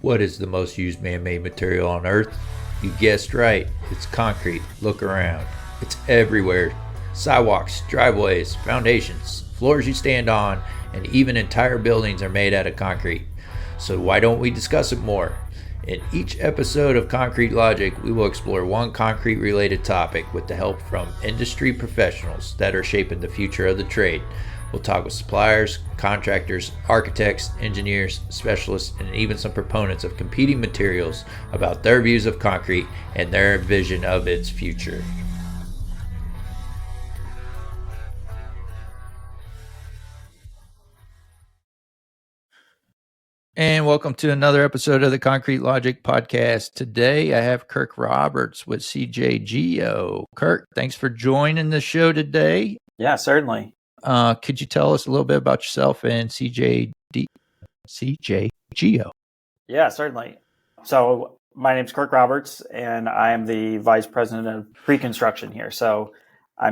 What is the most used man-made material on Earth? You guessed right, it's concrete. Look around. It's everywhere. Sidewalks, driveways, foundations, floors you stand on, and even entire buildings are made out of concrete. So why don't we discuss it more? In each episode of Concrete Logic, we will explore one concrete-related topic with the help from industry professionals that are shaping the future of the trade. We'll talk with suppliers, contractors, architects, engineers, specialists, and even some proponents of competing materials about their views of concrete and their vision of its future. And welcome to another episode of the Concrete Logic podcast. Today, I have Kirk Roberts with CJGeo. Kirk, thanks for joining the show today. Yeah, certainly. Could you tell us a little bit about yourself and CJGeo? Yeah, certainly. So my name's Kirk Roberts, and I am the Vice President of Preconstruction here. So I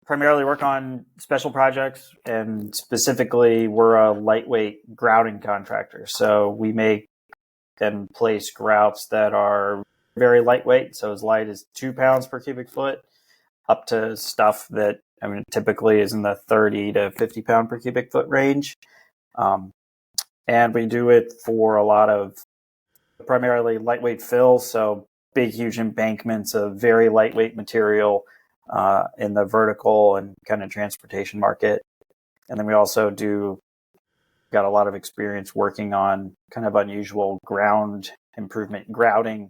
primarily work on special projects, and specifically we're a lightweight grouting contractor. So we make and place grouts that are very lightweight, so as light as 2 pounds per cubic foot, up to stuff that typically is in the 30 to 50 pound per cubic foot range. And we do it for a lot of primarily lightweight fill, so big, huge embankments of very lightweight material in the vertical and kind of transportation market. And then we also got a lot of experience working on kind of unusual ground improvement grouting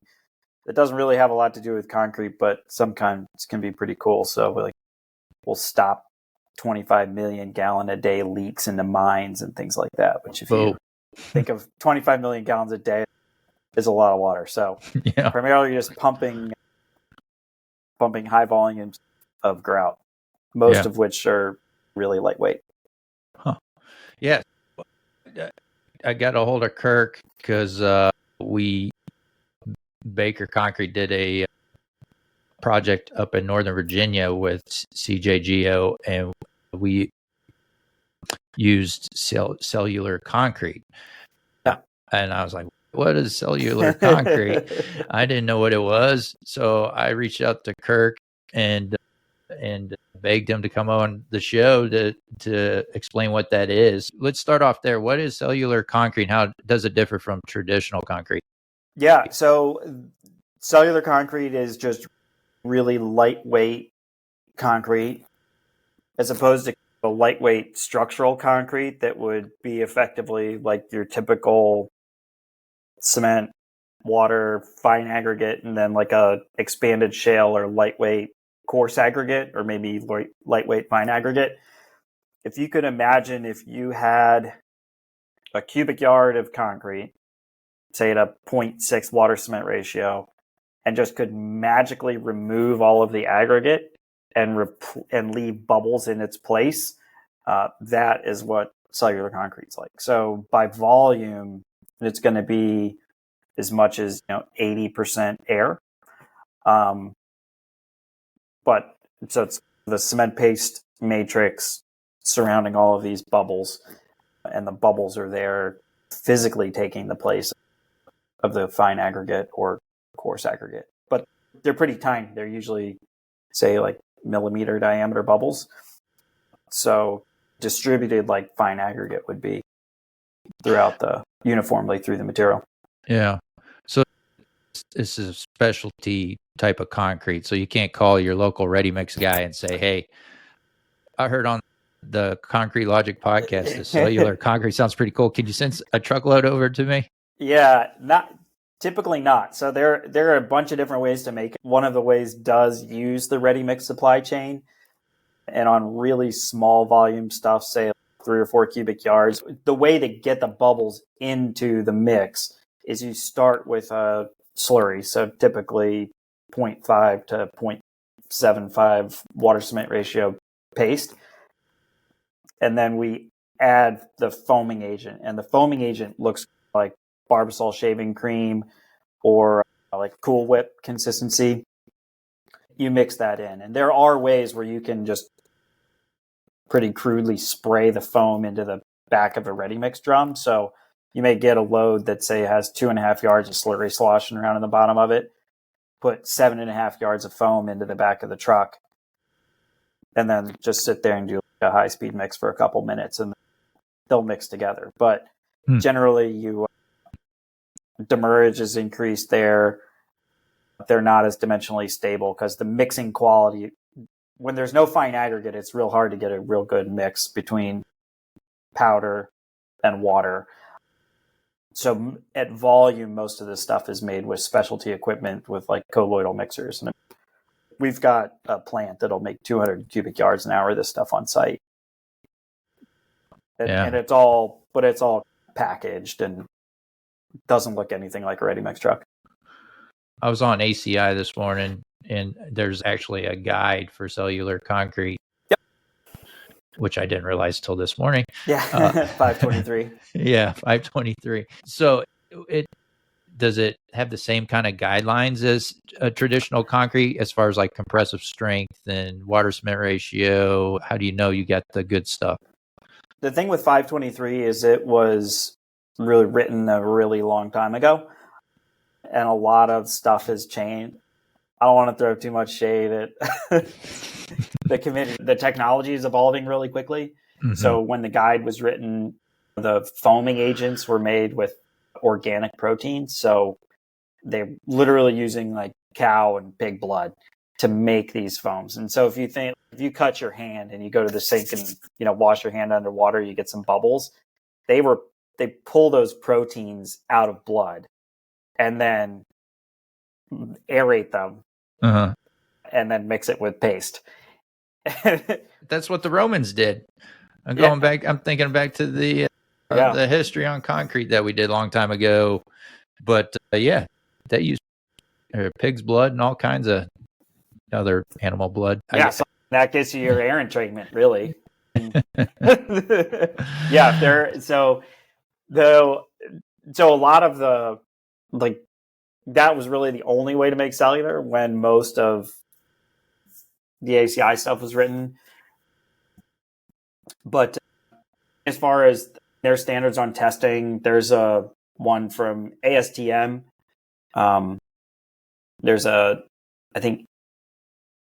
that doesn't really have a lot to do with concrete, but sometimes can be pretty cool. So we'll stop 25 million gallon a day leaks into mines and things like that, which if you think of 25 million gallons a day is a lot of water. So primarily just pumping high volumes of grout, most of which are really lightweight. Huh. Yeah. I got a hold of Kirk because Baker Concrete did a project up in Northern Virginia with CJGeo, and we used cellular concrete. Yeah. And I was like, what is cellular concrete? I didn't know what it was. So I reached out to Kirk and begged him to come on the show to explain what that is. Let's start off there. What is cellular concrete? How does it differ from traditional concrete? Yeah, so cellular concrete is just really lightweight concrete, as opposed to a lightweight structural concrete that would be effectively like your typical cement, water, fine aggregate, and then like a expanded shale or lightweight coarse aggregate, or maybe lightweight fine aggregate. If you could imagine if you had a cubic yard of concrete, say at a 0.6 water cement ratio, and just could magically remove all of the aggregate and leave bubbles in its place, that is what cellular concrete's like. So by volume, it's going to be as much as 80% air. But so it's the cement paste matrix surrounding all of these bubbles, and the bubbles are there physically taking the place of the fine aggregate or coarse aggregate. But they're pretty tiny. They're usually, say, like millimeter diameter bubbles. So distributed like fine aggregate would be uniformly through the material. Yeah. So this is a specialty type of concrete. So you can't call your local ready mix guy and say, hey, I heard on the Concrete Logic podcast, the cellular concrete sounds pretty cool. Could you send a truckload over to me? Yeah, typically not. So there are a bunch of different ways to make it. One of the ways does use the ready mix supply chain, and on really small volume stuff, say 3 or 4 cubic yards, the way to get the bubbles into the mix is you start with a slurry. So typically 0.5 to 0.75 water cement ratio paste. And then we add the foaming agent, and the foaming agent looks like Barbasol shaving cream or like Cool Whip consistency. You mix that in, and there are ways where you can just pretty crudely spray the foam into the back of a ready mix drum. So you may get a load that say has 2.5 yards of slurry sloshing around in the bottom of it, put 7.5 yards of foam into the back of the truck, and then just sit there and do a high-speed mix for a couple minutes, and they'll mix together. But generally, demurrage is increased there. They're not as dimensionally stable because the mixing quality, when there's no fine aggregate, it's real hard to get a real good mix between powder and water. So at volume, most of this stuff is made with specialty equipment with like colloidal mixers. And we've got a plant that'll make 200 cubic yards an hour of this stuff on site. And it's all packaged and doesn't look anything like a ready mix truck. I was on ACI this morning, and there's actually a guide for cellular concrete. Yep. Which I didn't realize till this morning. Yeah, 523. Yeah, 523. So does it have the same kind of guidelines as a traditional concrete as far as like compressive strength and water cement ratio? How do you know you got the good stuff? The thing with 523 is it was really written a really long time ago, and a lot of stuff has changed. I don't want to throw too much shade at the committee. The technology is evolving really quickly. Mm-hmm. So when the guide was written, the foaming agents were made with organic protein. So they're literally using like cow and pig blood to make these foams. And so if you cut your hand and you go to the sink and, wash your hand underwater, you get some bubbles. They pull those proteins out of blood and then aerate them and then mix it with paste. That's what the Romans did. I'm thinking back to the history on concrete that we did a long time ago. But they used pig's blood and all kinds of other animal blood. Yeah, so that gets you your Aaron treatment, really. So a lot of the that was really the only way to make cellular when most of the ACI stuff was written. But as far as their standards on testing, there's a one from ASTM. There's I think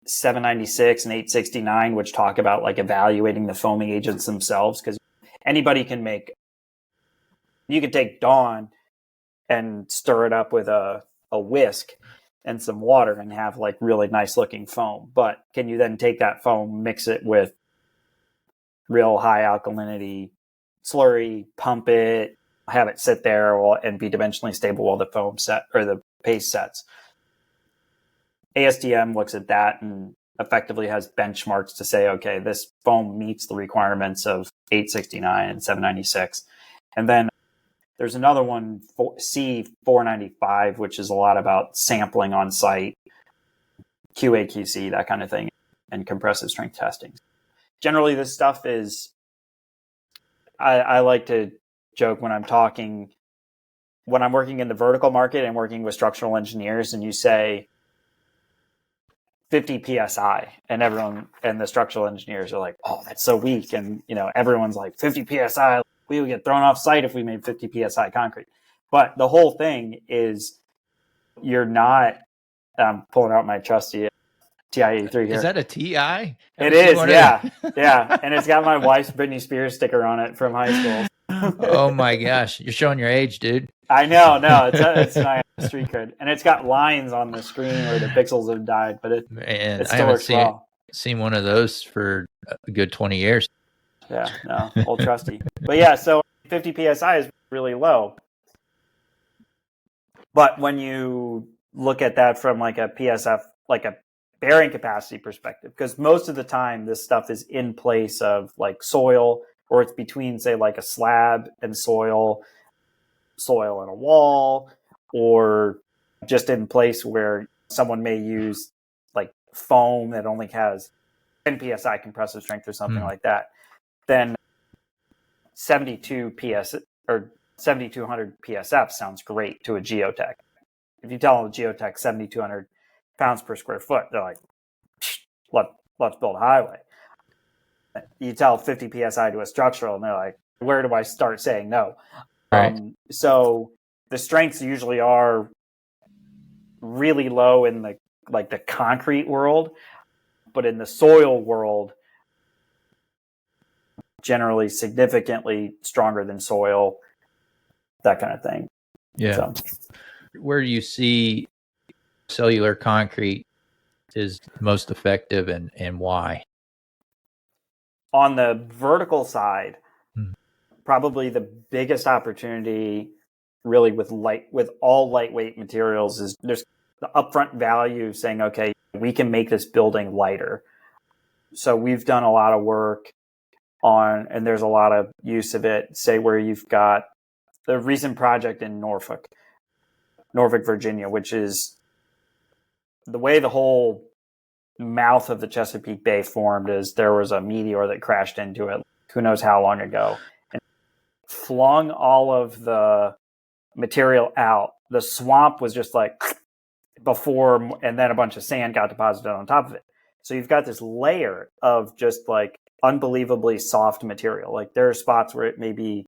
796 and 869, which talk about like evaluating the foaming agents themselves, because anybody can you can take Dawn and stir it up with a whisk and some water and have like really nice looking foam. But can you then take that foam, mix it with real high alkalinity slurry, pump it, have it sit there and be dimensionally stable while the foam set or the paste sets? ASTM looks at that and effectively has benchmarks to say, okay, this foam meets the requirements of 869 and 796. And then there's another one, C495, which is a lot about sampling on site, QA, QC, that kind of thing, and compressive strength testing. Generally, this stuff is, I like to joke when I'm working in the vertical market and working with structural engineers, and you say 50 PSI, and the structural engineers are like, oh, that's so weak. And, everyone's like 50 PSI, we would get thrown off site if we made 50 PSI concrete. But the whole thing is you're not, I'm pulling out my trusty TI-83 here. Is that a TI? It is, yeah. Yeah. And it's got my wife's Britney Spears sticker on it from high school. Oh my gosh. You're showing your age, dude. I know. No, it's my street cred. And it's got lines on the screen where the pixels have died, but it still works well. Seen one of those for a good 20 years. Yeah, no, old trusty. But yeah, so 50 PSI is really low. But when you look at that from like a PSF, like a bearing capacity perspective, because most of the time this stuff is in place of like soil, or it's between, say, like a slab and soil and a wall, or just in place where someone may use like foam that only has 10 PSI compressive strength or something like that. Then 72 PS or 7,200 PSF sounds great to a geotech. If you tell a geotech 7,200 pounds per square foot, they're like, let's build a highway. You tell 50 PSI to a structural, and they're like, where do I start saying no? Right. So the strengths usually are really low in the concrete world, but in the soil world, generally significantly stronger than soil, that kind of thing. Yeah. So Where do you see cellular concrete is most effective, and why? on the vertical side, Hmm. probably the biggest opportunity really with all lightweight materials is there's the upfront value saying, okay, we can make this building lighter. So we've done a lot of work on, and there's a lot of use of it, say where you've got the recent project in Norfolk, Virginia, which is the way the whole mouth of the Chesapeake Bay formed is there was a meteor that crashed into it, who knows how long ago, and flung all of the material out. The swamp was just like before, and then a bunch of sand got deposited on top of it. So you've got this layer of just like unbelievably soft material. Like there are spots where it may be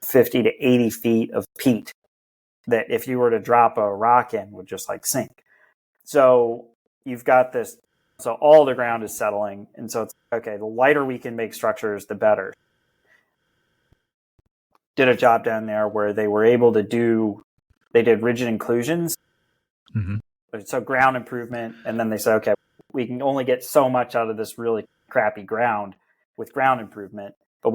50 to 80 feet of peat that if you were to drop a rock in would just like sink. So you've got this, so all the ground is settling. And so it's okay, the lighter we can make structures, the better. Did a job down there where they were able to they did rigid inclusions. Mm-hmm. So ground improvement. And then they said, okay, we can only get so much out of this really crappy ground with ground improvement, but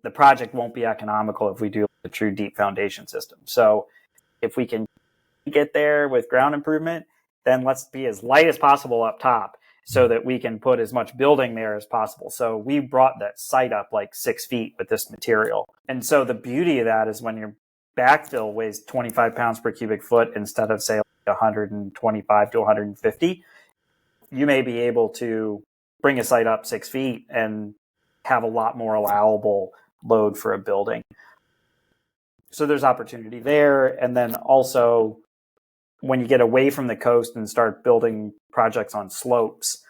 the project won't be economical if we do a true deep foundation system. So if we can get there with ground improvement, then let's be as light as possible up top so that we can put as much building there as possible. So we brought that site up like 6 feet with this material. And so the beauty of that is when your backfill weighs 25 pounds per cubic foot instead of say 125 to 150, you may be able to bring a site up 6 feet and have a lot more allowable load for a building. So there's opportunity there. And then also when you get away from the coast and start building projects on slopes,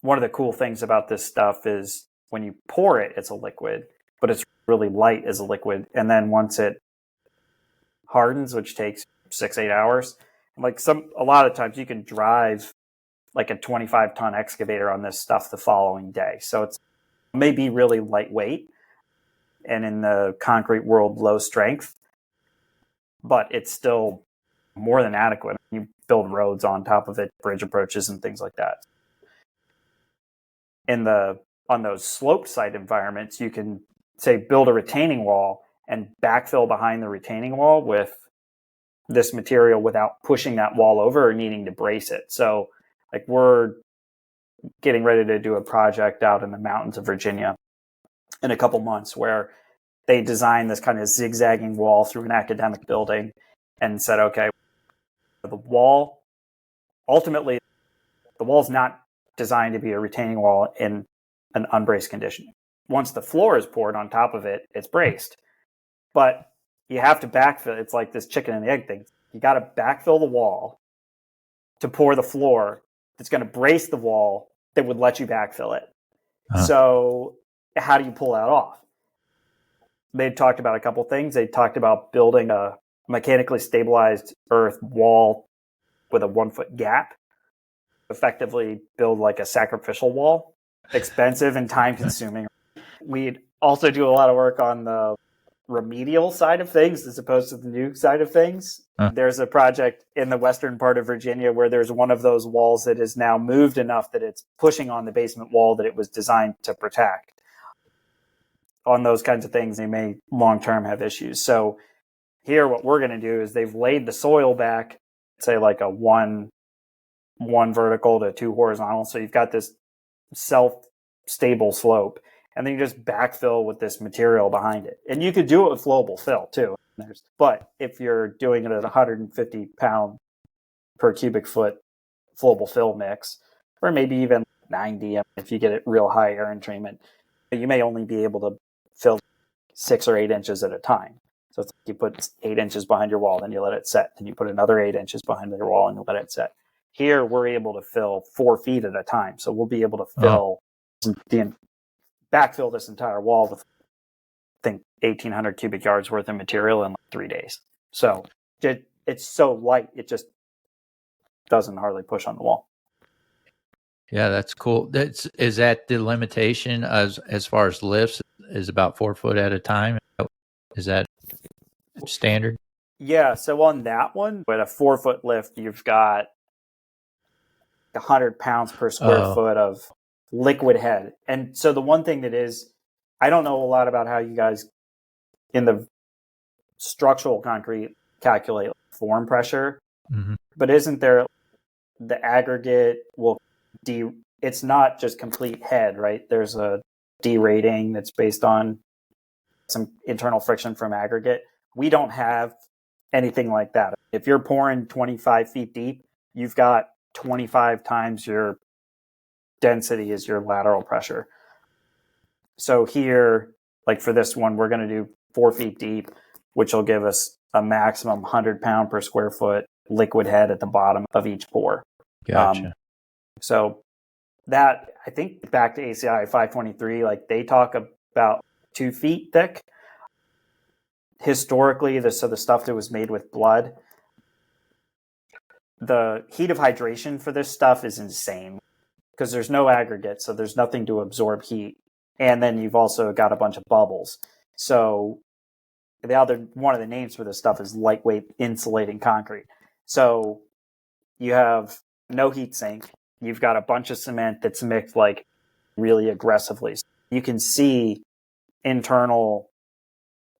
one of the cool things about this stuff is when you pour it, it's a liquid, but it's really light as a liquid. And then once it hardens, which takes 6-8 hours, like a lot of times you can drive like a 25-ton excavator on this stuff the following day. So it may be really lightweight and in the concrete world, low strength, but it's still more than adequate. You build roads on top of it, bridge approaches and things like that. On those sloped site environments, you can say build a retaining wall and backfill behind the retaining wall with this material without pushing that wall over or needing to brace it. So like we're getting ready to do a project out in the mountains of Virginia in a couple months where they designed this kind of zigzagging wall through an academic building and said, okay, the wall, ultimately, the wall's not designed to be a retaining wall in an unbraced condition. Once the floor is poured on top of it, it's braced. But you have to backfill. It's like this chicken and the egg thing. You got to backfill the wall to pour the floor that's going to brace the wall that would let you backfill it. Uh-huh. So how do you pull that off? They talked about a couple things. They talked about building a mechanically stabilized earth wall with a 1-foot gap, effectively build like a sacrificial wall, expensive and time consuming. We'd also do a lot of work on the remedial side of things as opposed to the new side of things. There's a project in the western part of Virginia where there's one of those walls that is now moved enough that it's pushing on the basement wall that it was designed to protect. On those kinds of things, they may long-term have issues. So here, what we're going to do is they've laid the soil back, say like a one vertical to 2 horizontal. So you've got this self-stable slope, and then you just backfill with this material behind it. And you could do it with flowable fill too. But if you're doing it at 150 pound per cubic foot flowable fill mix, or maybe even 90 if you get it real high air entrainment, you may only be able to fill 6 or 8 inches at a time. So it's like you put 8 inches behind your wall, then you let it set. Then you put another 8 inches behind your wall and you let it set. Here, we're able to fill 4 feet at a time. So we'll be able to backfill this entire wall with think 1,800 cubic yards worth of material in like 3 days. So it's so light, it just doesn't hardly push on the wall. Yeah, that's cool. Is that the limitation as far as lifts is about 4 foot at a time? Is that standard? Yeah. So on that one, with a 4-foot lift, you've got 100 pounds per square foot of liquid head. And so the one thing that is, I don't know a lot about how you guys in the structural concrete calculate form pressure, but isn't there the aggregate will it's not just complete head, right? There's a D rating that's based on some internal friction from aggregate. We don't have anything like that. If you're pouring 25 feet deep, you've got 25 times your density is your lateral pressure. So here, like for this one, we're going to do 4 feet deep, which will give us a maximum 100 pound per square foot liquid head at the bottom of each pour. Gotcha. So that, I think back to ACI 523, like they talk about 2 feet thick. Historically, the stuff that was made with blood, the heat of hydration for this stuff is insane because there's no aggregate, so there's nothing to absorb heat. And then you've also got a bunch of bubbles. So one of the names for this stuff is lightweight insulating concrete. So you have no heat sink. You've got a bunch of cement that's mixed like really aggressively. You can see internal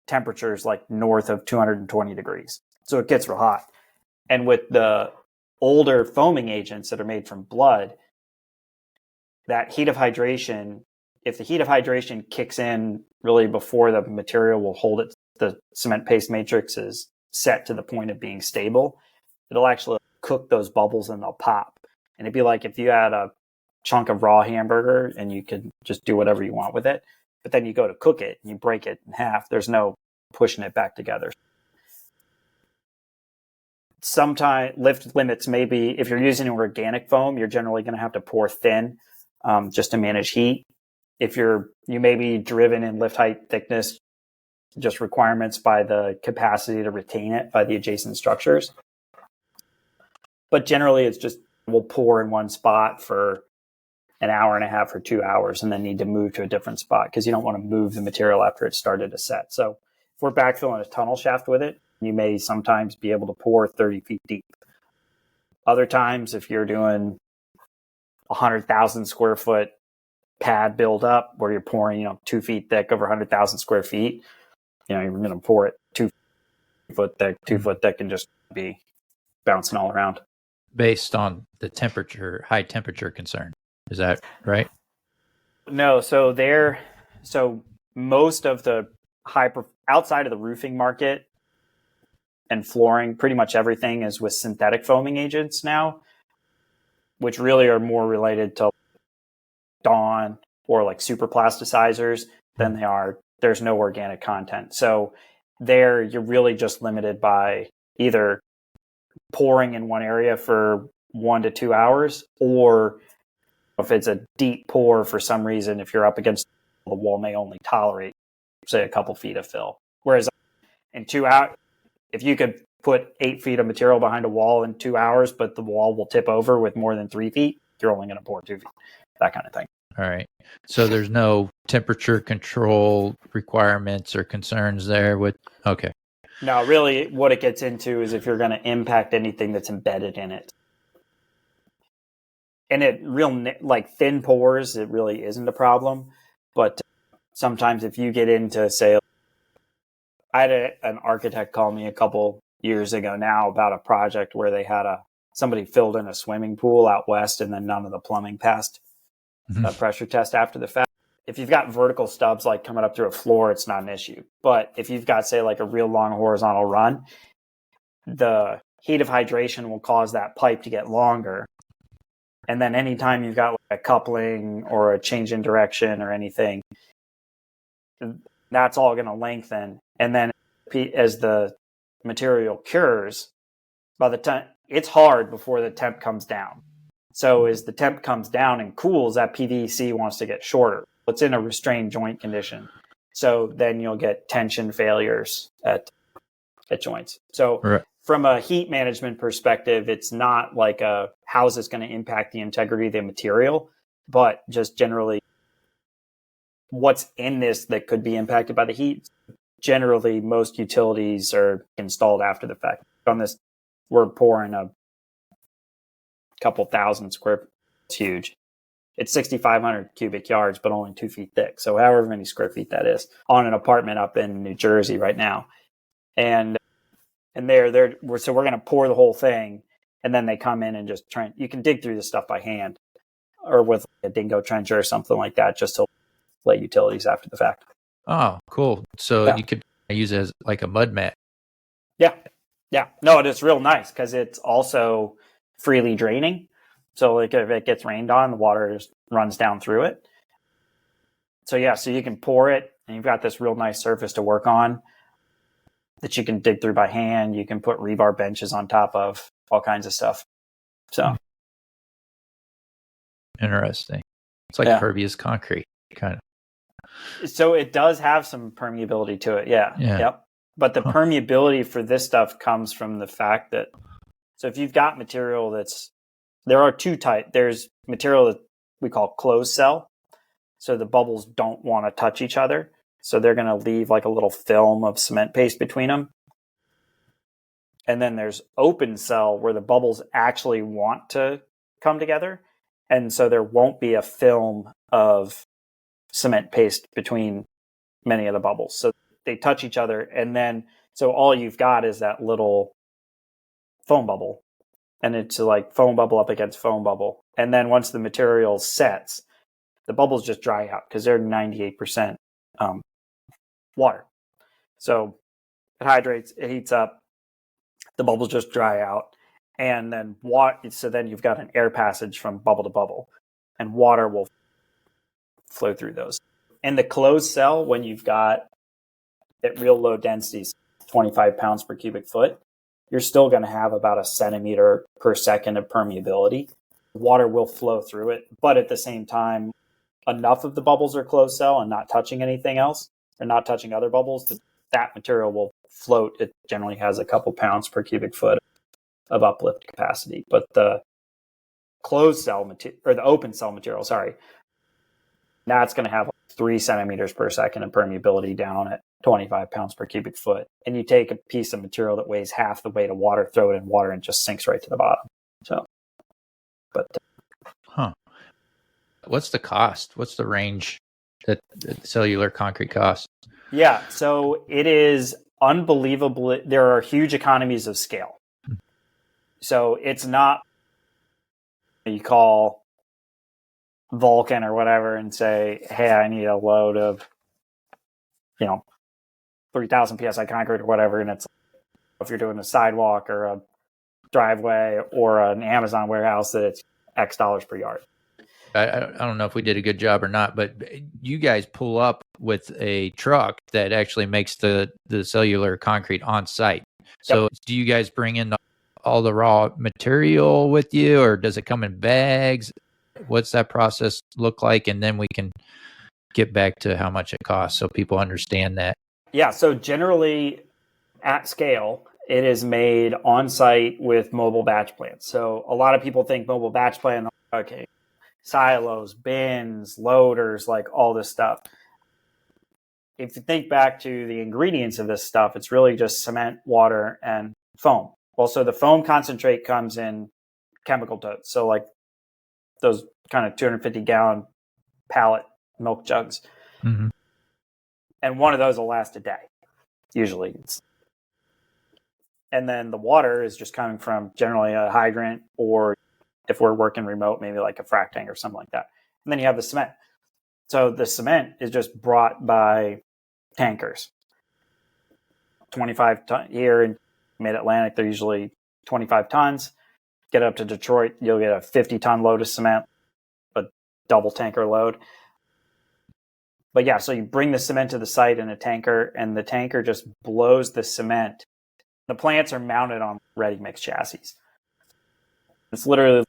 temperatures like north of 220 degrees. So it gets real hot. And with the older foaming agents that are made from blood, that heat of hydration, if the heat of hydration kicks in really before the material will hold it, the cement paste matrix is set to the point of being stable, it'll actually cook those bubbles and they'll pop. And it'd be like if you had a chunk of raw hamburger and you could just do whatever you want with it, but then you go to cook it and you break it in half. There's no pushing it back together. Sometimes lift limits, maybe if you're using organic foam, you're generally going to have to pour thin just to manage heat. If you may be driven in lift height thickness, just requirements by the capacity to retain it by the adjacent structures. But generally it's just, we'll pour in one spot for an hour and a half or 2 hours and then need to move to a different spot because you don't want to move the material after it started to set. So if we're backfilling a tunnel shaft with it, you may sometimes be able to pour 30 feet deep. Other times, if you're doing 100,000 square foot pad build up where you're pouring, 2 feet thick over 100,000 square feet, you're going to pour it 2 foot thick and just be bouncing all around. Based on the high temperature concern. Is that right? No. So most of the outside of the roofing market and flooring, pretty much everything is with synthetic foaming agents now, which really are more related to Dawn or like super plasticizers than they are. There's no organic content. So there you're really just limited by either pouring in one area for 1 to 2 hours, or if it's a deep pour for some reason, if you're up against the wall may only tolerate, say, a couple feet of fill. Whereas in 2 hours, if you could put 8 feet of material behind a wall in 2 hours, but the wall will tip over with more than 3 feet, you're only going to pour 2 feet, that kind of thing. All right. So there's no temperature control requirements or concerns there okay. No, really what it gets into is if you're going to impact anything that's embedded in it. And like thin pours, it really isn't a problem. But sometimes if you get into, say, I had an architect call me a couple years ago now about a project where they had somebody filled in a swimming pool out west and then none of the plumbing passed a pressure test after the fact. If you've got vertical stubs like coming up through a floor, it's not an issue. But if you've got, say, like a real long horizontal run, the heat of hydration will cause that pipe to get longer. And then anytime you've got like a coupling or a change in direction or anything, that's all going to lengthen. And then as the material cures, by the time it's hard before the temp comes down. So as the temp comes down and cools, that PVC wants to get shorter. It's in a restrained joint condition. So then you'll get tension failures at joints. So Right. from a heat management perspective, it's not like how is this going to impact the integrity of the material, but just generally what's in this that could be impacted by the heat. Generally, most utilities are installed after the fact. On this, we're pouring a couple thousand square feet. It's huge. It's 6,500 cubic yards, but only 2 feet thick. So however many square feet that is on an apartment up in New Jersey right now. And so we're going to pour the whole thing, and then they come in and just you can dig through this stuff by hand or with a dingo trencher or something like that, just to lay utilities after the fact. Oh, cool. So you could use it as like a mud mat. Yeah. Yeah. No, it's real nice because it's also freely draining. So like if it gets rained on, the water just runs down through it. So yeah, so you can pour it and you've got this real nice surface to work on that you can dig through by hand. You can put rebar benches on top of, all kinds of stuff. So interesting. It's like pervious concrete, kind of. So it does have some permeability to it. Yeah. Yep. But the permeability for this stuff comes from the fact that, so if you've got material there are two types. There's material that we call closed cell. So the bubbles don't want to touch each other. So they're going to leave like a little film of cement paste between them. And then there's open cell where the bubbles actually want to come together. And so there won't be a film of cement paste between many of the bubbles. So they touch each other. And then, so all you've got is that little foam bubble. And it's like foam bubble up against foam bubble. And then once the material sets, the bubbles just dry out because they're 98% water. So it hydrates, it heats up, the bubbles just dry out. And then so then you've got an air passage from bubble to bubble, and water will flow through those. In the closed cell, when you've got at real low densities, 25 pounds per cubic foot, you're still going to have about a centimeter per second of permeability. Water will flow through it, but at the same time, enough of the bubbles are closed cell and not touching anything else, or not touching other bubbles, that material will float. It generally has a couple pounds per cubic foot of uplift capacity. But the closed cell material, or the open cell material, that's going to have 3 centimeters per second of permeability down at 25 pounds per cubic foot. And you take a piece of material that weighs half the weight of water, throw it in water, and it just sinks right to the bottom. So, but what's the cost? What's the range that cellular concrete costs? Yeah, so it is unbelievable. There are huge economies of scale. So it's not you call Vulcan or whatever and say, hey, I need a load of, 3,000 PSI concrete or whatever. And it's if you're doing a sidewalk or a driveway or an Amazon warehouse, that it's X dollars per yard. I don't know if we did a good job or not, but you guys pull up with a truck that actually makes the cellular concrete on site. So do you guys bring in all the raw material with you, or does it come in bags? What's that process look like? And then we can get back to how much it costs so people understand that. Yeah, so generally at scale, it is made on site with mobile batch plants. So a lot of people think mobile batch plant, okay, silos, bins, loaders, like all this stuff. If you think back to the ingredients of this stuff, it's really just cement, water, and foam. Also, the foam concentrate comes in chemical totes. So like those kind of 250-gallon pallet milk jugs. Mm-hmm. And one of those will last a day, usually. And then the water is just coming from generally a hydrant, or if we're working remote, maybe like a frac tank or something like that. And then you have the cement. So the cement is just brought by tankers. 25 ton here in mid-Atlantic, they're usually 25 tons. Get up to Detroit, you'll get a 50-ton load of cement, a double tanker load. But yeah, so you bring the cement to the site in a tanker, and the tanker just blows the cement. The plants are mounted on ready-mix chassis. It's literally,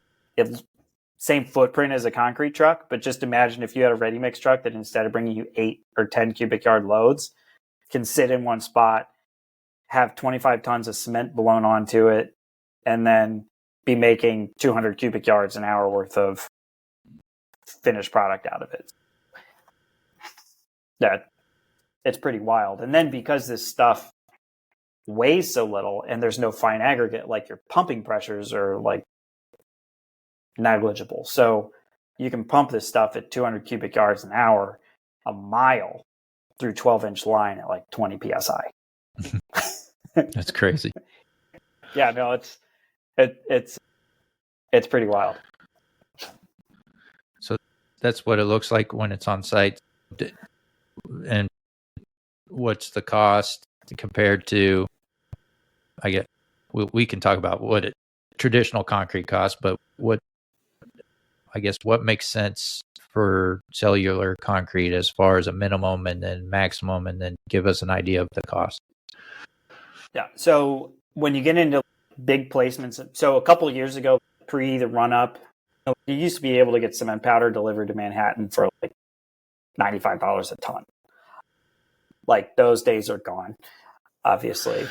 same footprint as a concrete truck, but just imagine if you had a ready mix truck that instead of bringing you 8 or 10 cubic yard loads, can sit in one spot, have 25 tons of cement blown onto it, and then be making 200 cubic yards an hour worth of finished product out of it. Yeah, it's pretty wild. And then because this stuff weighs so little and there's no fine aggregate, like your pumping pressures are like negligible. So you can pump this stuff at 200 cubic yards an hour, a mile through 12-inch line at like 20 psi. That's crazy. Yeah, no, it's pretty wild. So that's what it looks like when it's on site. And what's the cost compared to, I guess we can talk about what traditional concrete costs, but what makes sense for cellular concrete as far as a minimum and then maximum, and then give us an idea of the cost. Yeah. So when you get into big placements, so a couple of years ago, pre the run up, you used to be able to get cement powder delivered to Manhattan for like $95 a ton. Like those days are gone, obviously.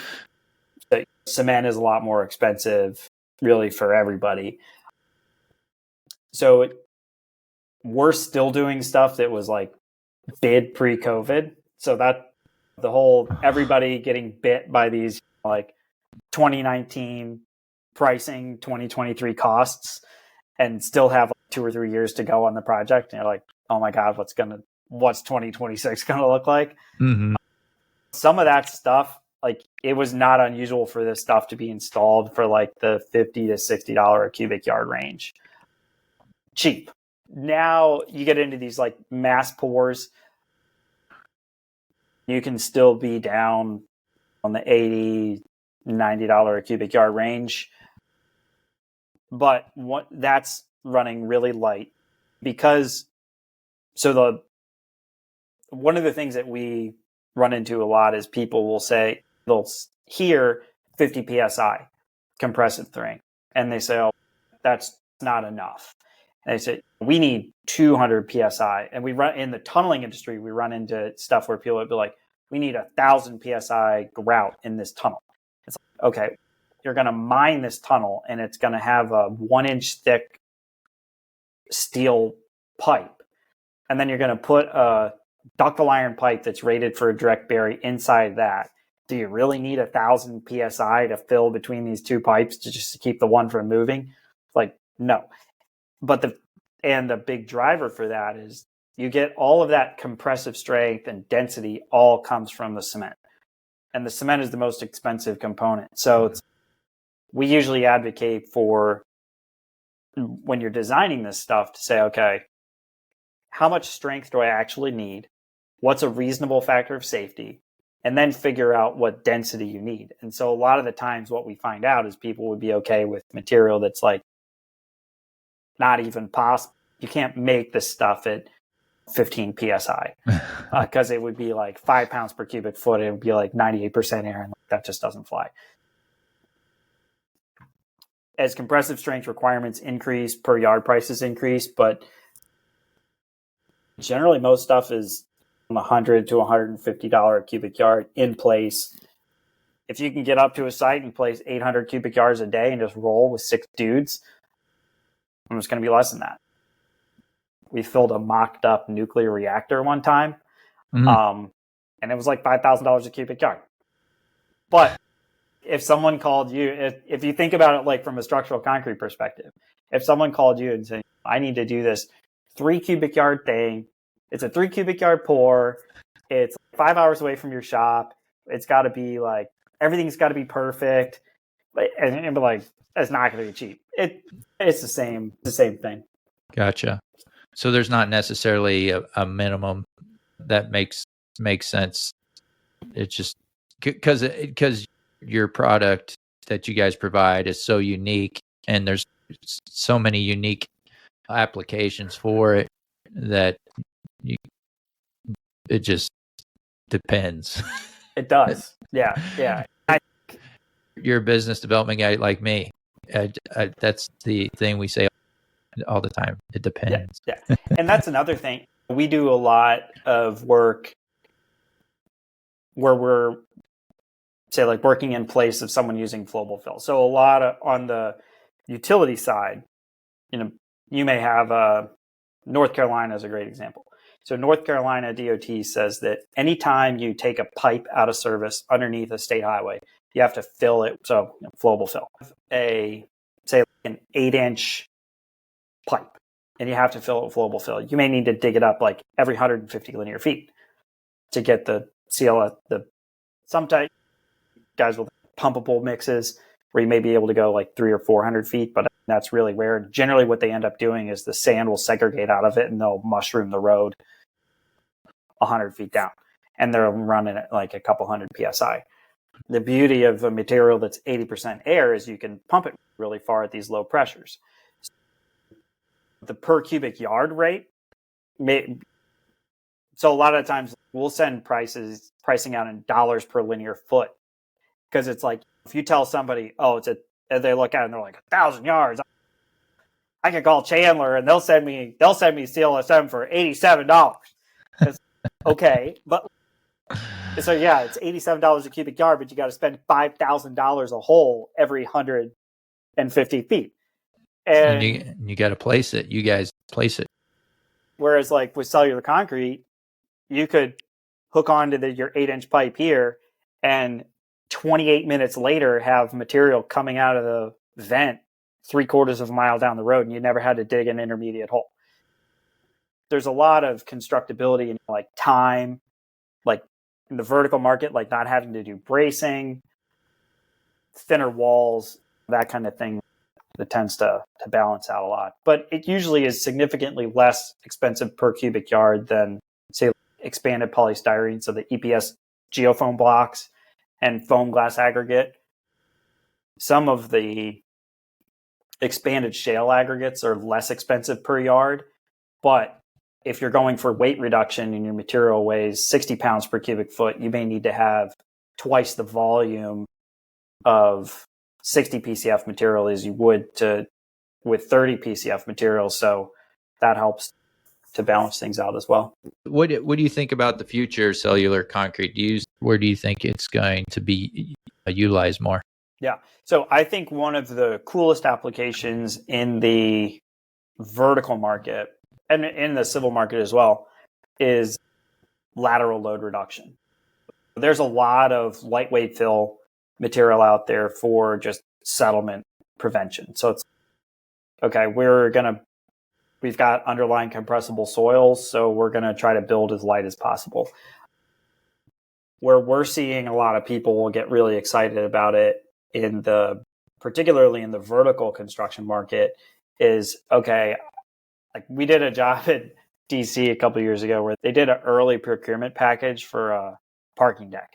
So cement is a lot more expensive, really, for everybody. So we're still doing stuff that was like bid pre-COVID. So that the whole everybody getting bit by these like 2019 pricing, 2023 costs, and still have like 2 or 3 years to go on the project. And you're like, oh my God, what's 2026 going to look like? Mm-hmm. Some of that stuff, like it was not unusual for this stuff to be installed for like the $50 to $60 a cubic yard range. Cheap. Now you get into these like mass pours, you can still be down on the $80, $90 a cubic yard range. But that's running really light because one of the things that we run into a lot is people will say they'll hear 50 psi compressive strength, and they say, oh, that's not enough. And they say, we need 200 psi. And we run in the tunneling industry, we run into stuff where people would be like, we need 1,000 psi grout in this tunnel. It's like, okay, you're going to mine this tunnel and it's going to have a 1-inch thick steel pipe. And then you're going to put a ductile iron pipe that's rated for a direct bury inside that. Do you really need 1,000 psi to fill between these two pipes to keep the one from moving? Like, no. But the big driver for that is you get all of that compressive strength and density all comes from the cement. And the cement is the most expensive component. So we usually advocate for, when you're designing this stuff, to say, okay, how much strength do I actually need? What's a reasonable factor of safety? And then figure out what density you need. And so a lot of the times what we find out is people would be okay with material that's like not even possible. You can't make this stuff at 15 psi because it would be like 5 pounds per cubic foot. It would be like 98% air, and that just doesn't fly. As compressive strength requirements increase, per yard prices increase, but generally most stuff is $100 to $150 a cubic yard in place. If you can get up to a site and place 800 cubic yards a day and just roll with 6 dudes, it's going to be less than that. We filled a mocked up nuclear reactor one time, and it was like $5,000 a cubic yard. But if someone called you, if you think about it like from a structural concrete perspective, if someone called you and said, I need to do this 3 cubic yard thing, it's a 3 cubic yard pour, it's 5 hours away from your shop, it's got to be like, everything's got to be perfect, and be like, it's not going to be cheap. It's the same thing. Gotcha. So there's not necessarily a minimum that makes sense. It's just because your product that you guys provide is so unique, and there's so many unique applications for it that it just depends. It does. Yeah. You're a business development guy like me. That's the thing we say. all the time. It depends. Yeah. And that's another thing. We do a lot of work where we're, say, like working in place of someone using flowable fill. So a lot of, on the utility side, you may have North Carolina is a great example. So North Carolina DOT says that anytime you take a pipe out of service underneath a state highway, you have to fill it. So flowable fill, say an 8-inch pipe, and you have to fill it with flowable fill. You may need to dig it up like every 150 linear feet to get the CLS. Sometimes guys with pumpable mixes where you may be able to go like 300 or 400 feet, but that's really rare. Generally, what they end up doing is the sand will segregate out of it and they'll mushroom the road 100 feet down, and they're running at like a couple hundred PSI. The beauty of a material that's 80% air is you can pump it really far at these low pressures. The per cubic yard rate so a lot of times we'll send pricing out in dollars per linear foot, because it's like, if you tell somebody, and they look at it and they're like 1,000 yards, I can call Chandler and they'll send me CLSM for $87. Okay, but so yeah, it's $87 a cubic yard, but you got to spend $5,000 a hole every 150 feet, and you got to place it. You guys place it. Whereas like with cellular concrete, you could hook onto your 8-inch pipe here, and 28 minutes later have material coming out of the vent 3/4 of a mile down the road, and you never had to dig an intermediate hole. There's a lot of constructability in like time, like in the vertical market, like not having to do bracing, thinner walls, that kind of thing that tends to balance out a lot. But it usually is significantly less expensive per cubic yard than, say, expanded polystyrene, so the EPS geofoam blocks and foam glass aggregate. Some of the expanded shale aggregates are less expensive per yard, but if you're going for weight reduction and your material weighs 60 pounds per cubic foot, you may need to have twice the volume of 60 PCF material as you would with 30 PCF material. So that helps to balance things out as well. What do you think about the future of cellular concrete? Where do you think it's going to be utilized more? Yeah. So I think one of the coolest applications in the vertical market and in the civil market as well is lateral load reduction. There's a lot of lightweight fill material out there for just settlement prevention. So it's okay, we've got underlying compressible soils, so we're going to try to build as light as possible. Where we're seeing a lot of people will get really excited about it particularly in the vertical construction market is, okay, like we did a job at DC a couple of years ago where they did an early procurement package for a parking deck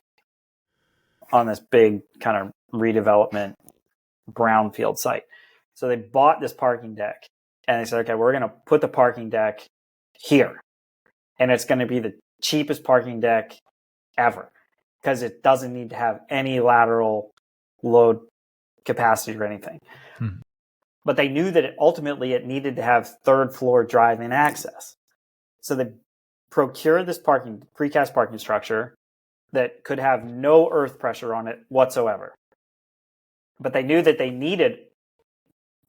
on this big kind of redevelopment brownfield site. So they bought this parking deck and they said, okay, we're going to put the parking deck here, and it's going to be the cheapest parking deck ever because it doesn't need to have any lateral load capacity or anything. But they knew that ultimately it needed to have third floor drive-in access. So they procured this precast parking structure that could have no earth pressure on it whatsoever. But they knew that they needed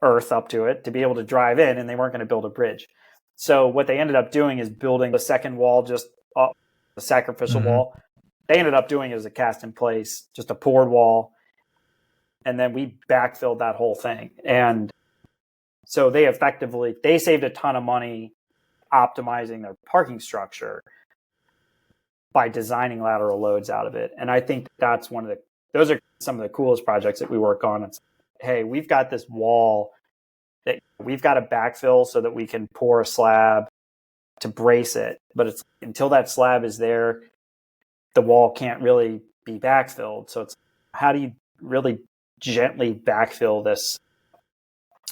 earth up to it to be able to drive in, and they weren't going to build a bridge. So what they ended up doing is building the second wall, just a sacrificial wall. They ended up doing it as a cast in place, just a poured wall. And then we backfilled that whole thing. And so they saved a ton of money optimizing their parking structure by designing lateral loads out of it. And I think that's those are some of the coolest projects that we work on. It's, hey, we've got this wall that we've got to backfill so that we can pour a slab to brace it. But it's until that slab is there, the wall can't really be backfilled. So it's, how do you really gently backfill this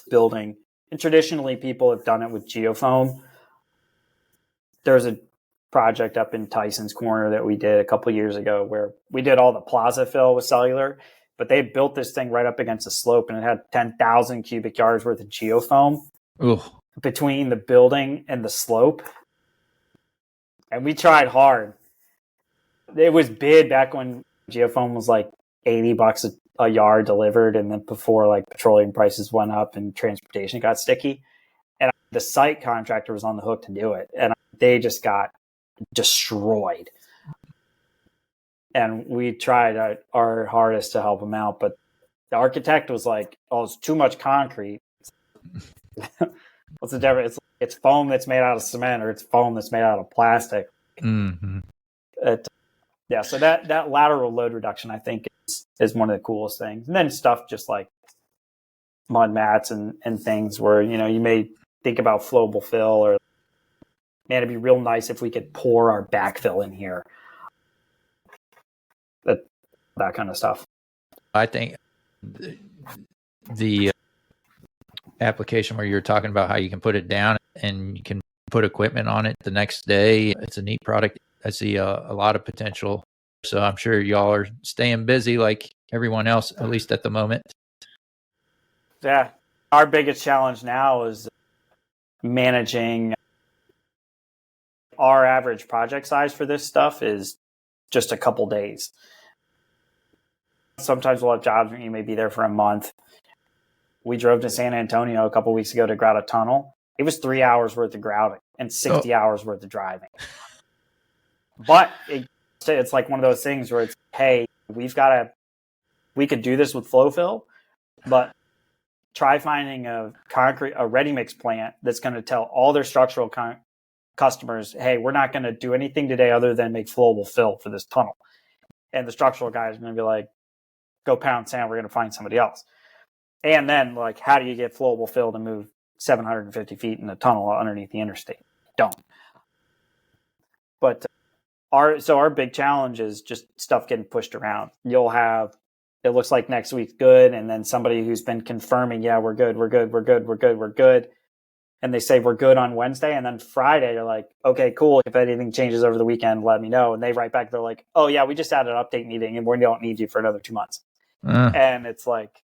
building? And traditionally people have done it with geofoam. There's a project up in Tyson's Corner that we did a couple years ago where we did all the plaza fill with cellular, but they built this thing right up against a slope and it had 10,000 cubic yards worth of geofoam. Ooh. between the building and the slope. And we tried hard. It was bid back when geofoam was like $80 a yard delivered, and then before like petroleum prices went up and transportation got sticky. And the site contractor was on the hook to do it, and they just got destroyed. And we tried our hardest to help them out, but the architect was like, "Oh, it's too much concrete." What's the difference? It's foam that's made out of cement, or it's foam that's made out of plastic. Mm-hmm. So that lateral load reduction, I think, is one of the coolest things. And then stuff just like mud mats and things where, you may think about flowable fill, or, man, it'd be real nice if we could pour our backfill in here. That kind of stuff. I think the application where you're talking about how you can put it down and you can put equipment on it the next day, it's a neat product. I see a lot of potential. So I'm sure y'all are staying busy like everyone else, at least at the moment. Yeah. Our biggest challenge now is managing. Our average project size for this stuff is just a couple days. Sometimes we'll have jobs where you may be there for a month. We drove to San Antonio a couple weeks ago to grout a tunnel. It was 3 hours worth of grouting and 60 hours worth of driving. But it's like one of those things where it's, hey, we could do this with flow fill, but try finding a ready mix plant that's going to tell all their structural customers, hey, we're not going to do anything today other than make flowable fill for this tunnel. And the structural guy is going to be like, go pound sand, we're going to find somebody else. And then, like, how do you get flowable fill to move 750 feet in a tunnel underneath the interstate? Don't. But our big challenge is just stuff getting pushed around. You'll have, it looks like next week's good, and then somebody who's been confirming, yeah, we're good. And they say we're good on Wednesday, and then Friday they're like, okay, cool. If anything changes over the weekend, let me know. And they write back, they're like, oh yeah, we just had an update meeting, and we don't need you for another 2 months. And it's like,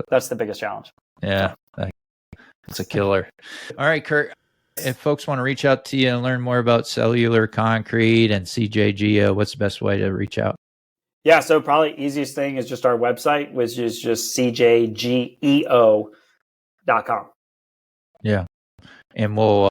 that's the biggest challenge. Yeah, it's a killer. All right, Kirk. If folks want to reach out to you and learn more about cellular concrete and CJGeo, what's the best way to reach out? Yeah, so probably easiest thing is just our website, which is just CJGeo.com. Yeah, and we'll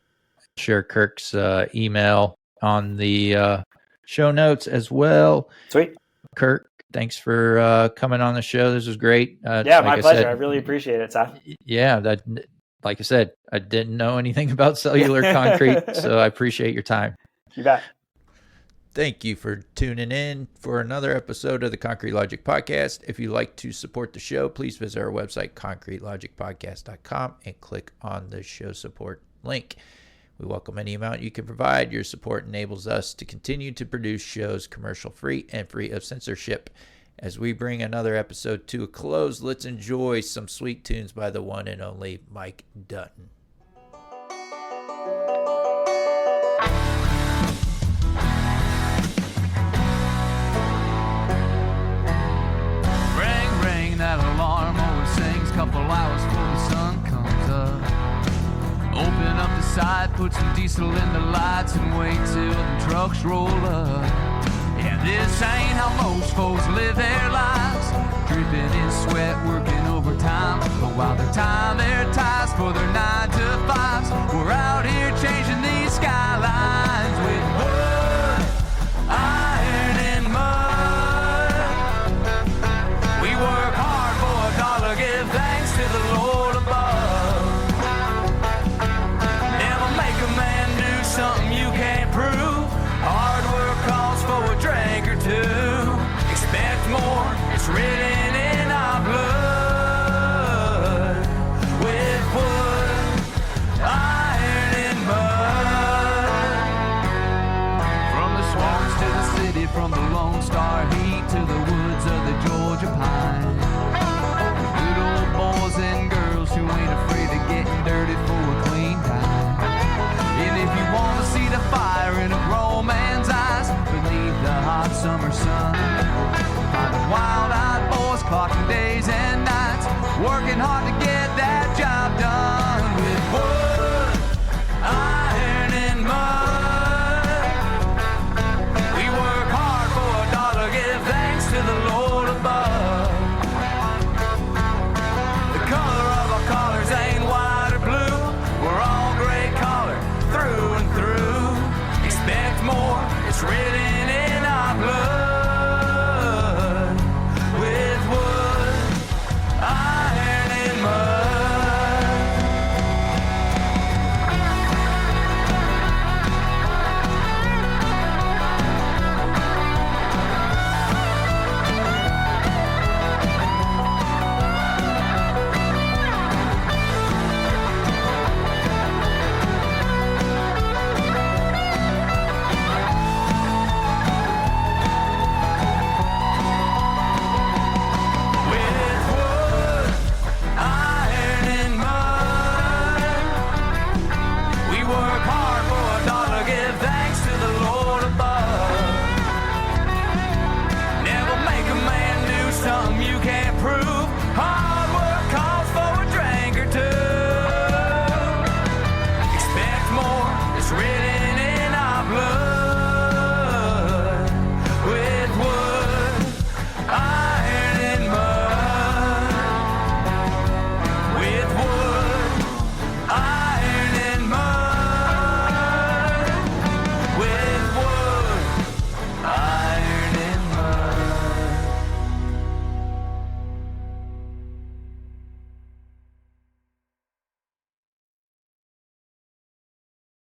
share Kirk's email on the show notes as well. Sweet. Kirk, thanks for coming on the show. This was great. Yeah, my pleasure. I really appreciate it, Seth. Yeah, like I said, I didn't know anything about cellular concrete, so I appreciate your time. You bet. Thank you for tuning in for another episode of the Concrete Logic Podcast. If you'd like to support the show, please visit our website, concretelogicpodcast.com, and click on the show support link. We welcome any amount you can provide. Your support enables us to continue to produce shows commercial-free and free of censorship. As we bring another episode to a close, let's enjoy some sweet tunes by the one and only Mike Dutton. Ring, ring, that alarm always sings couple hours before the sun comes up. Open up the side, put some diesel in the lights, and wait till the trucks roll up. Yeah, this ain't how most folks live their lives, dripping in sweat, working overtime. But while they're tying their ties for their 9 to 5s, we're out here changing these skylines with wood, iron, and mud. We work hard for $1, give thanks to the Lord above. Never make a man do something you can't prove. Hard work calls for a drink or two. Expect more, it's written in our blood. With wood, iron, and mud. From the swamps to the city, from the Lone Star heat to the woods of the Georgia pine. Good old boys and girls who ain't afraid of getting dirty for a clean time. And if you want to see the fire in a grown man's eyes beneath the hot summer sun, find the wild-eyed boys clocking days and nights, working hard to get that job done. to the Lord.